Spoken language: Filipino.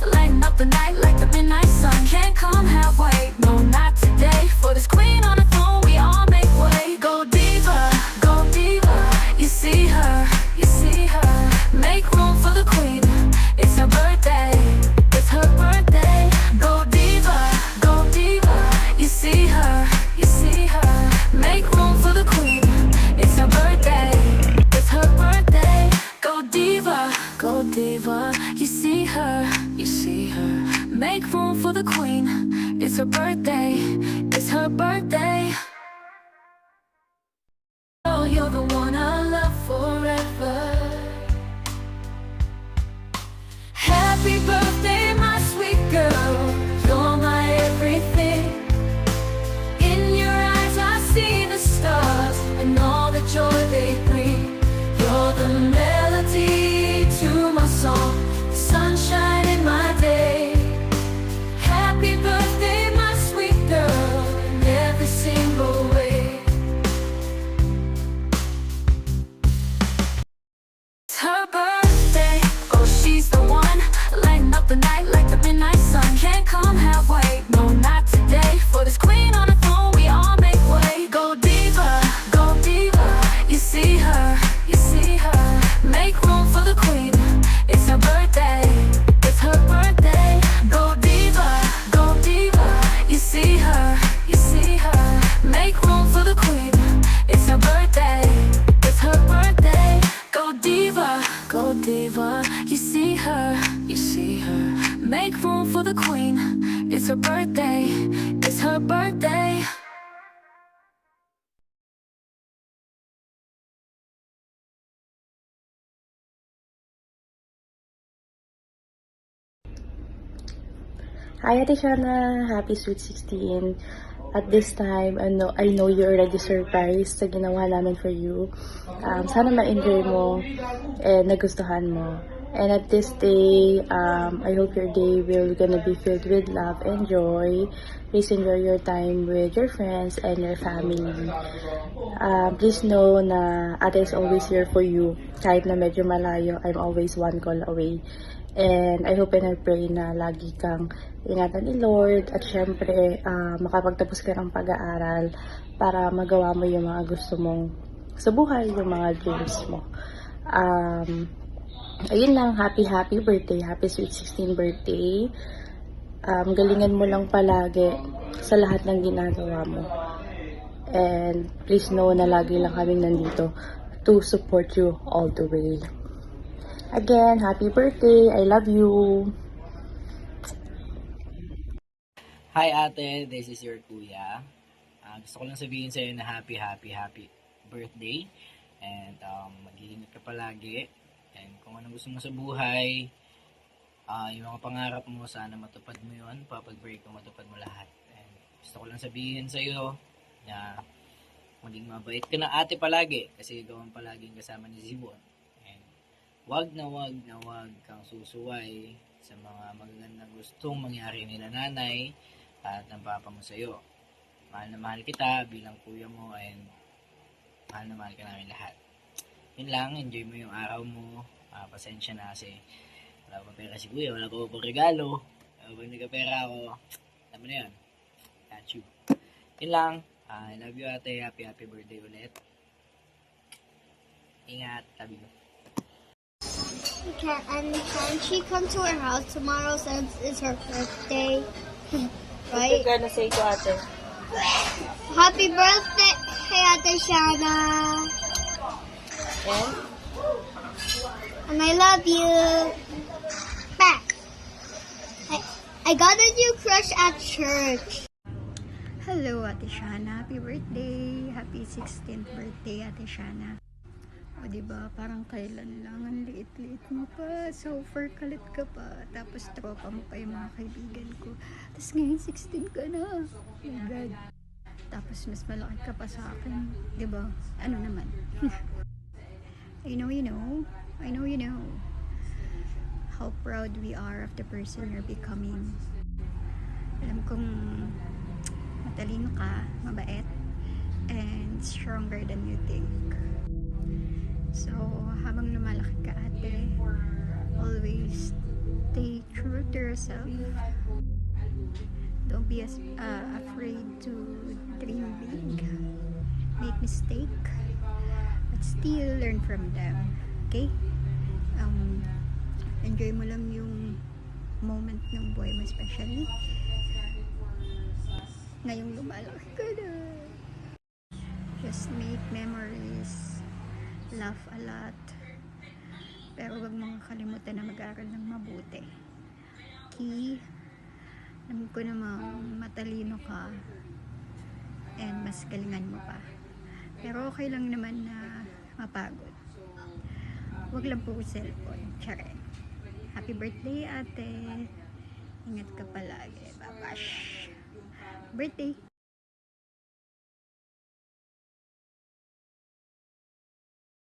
lighting up the night like the midnight sun. Can't come halfway, no not today. For this queen on the throne we all make way. Go diva, you see her, you see her. Make room for the queen, it's her birthday, it's her birthday. Go diva, you see her, you see her. Make room for the queen, it's her birthday, it's her birthday. Go diva, you see her, you see her. Make room for the queen, it's her birthday, it's her birthday. Oh, you're the one I love forever. Happy birthday, my sweet girl. You're my everything. In your eyes I see the stars and all the joy they bring. You're the melody to my song, the sunshine in my day. Happy birthday, my sweet girl, in every single way. It's her birthday, oh she's the one, lighting up the night like the midnight sun. Can't come halfway, no not today. For this queen on the throne we all make way. Go diva, you see her, you see her. Make room for the queen, it's her birthday, it's her birthday. Go diva, you see her, you see her. Make room for the queen, it's her birthday, it's her birthday. Go diva, you see her, you see her. Make room for the queen, it's her birthday, it's her birthday. Hi Ate Shana, happy Sweet 16. At this time, I know you're already surprised sa ginawa namin for you. Sana ma-enjoy mo and nagustuhan mo. And at this day, I hope your day will gonna be filled with love and joy. Please enjoy your time with your friends and your family. Please know na Ate is always here for you. Kahit na medyo malayo, I'm always one call away. And I hope and I pray na lagi kang ingatan ni Lord at syempre makapagtapos ka ng pag-aaral para magawa mo yung mga gusto mong sa buhay, yung mga dreams mo. Ayun lang, happy birthday, happy sweet 16 birthday. Galingan mo lang palagi sa lahat ng ginagawa mo. And please know na lagi lang kaming nandito to support you all the way. Again, happy birthday. I love you. Hi ate, this is your kuya. Gusto ko lang sabihin sa'yo na happy birthday. And mag-iingat ka palagi. And kung anong gusto mo sa buhay, yung mga pangarap mo, sana matupad mo yun. Papag-break ko, matupad mo lahat. And gusto ko lang sabihin sa'yo na maging mabait ka na ate palagi. Kasi ikaw ang palaging kasama ni Zibon. Wag na wag kang susuway sa mga magagandang gustong mangyari nila nanay at ng papa mo sa'yo. Mahal na mahal kita bilang kuya mo and mahal na mahal ka namin lahat. Yun lang, enjoy mo yung araw mo. Pasensya na kasi wala pa pera si kuya, wala pa regalo. Pag nagka-pera ako, alam mo na yun. Got you. Yun lang, I love you ate, happy birthday ulit. Ingat, love you. Can she come to our house tomorrow since it's her birthday? Right? What you gonna say to Ate? Happy birthday, hey Ate Shana. And I love you. Back. I got a new crush at church. Hello Ate Shana, happy birthday. Happy 16th birthday Ate Shana. O diba, parang kailan lang, ang liit-liit mo pa, so far kalit ka pa, tapos tropa mo pa yung mga kaibigan ko, tapos ngayon 16 ka na, oh my god, tapos mas malaki ka pa sa akin, diba, ano naman, I know you know, how proud we are of the person you're becoming. Alam kong matalino ka, mabait, and stronger than you think. So, habang lumalaki ka ate, always stay true to yourself. Don't be afraid to dream big. Make mistake, but still learn from them. Okay? Enjoy mo lang yung moment ng buhay mo, especially ngayong lumalaki ka na. Just make memories, laugh a lot, pero wag mong kalimutan na mag-aral ng mabuti. Key, alam ko namang matalino ka and mas galingan mo pa, pero okay lang naman na mapagod. Wag lang po cellphone. Tsare. Happy birthday, ate. Ingat ka palagi. Babash. Birthday.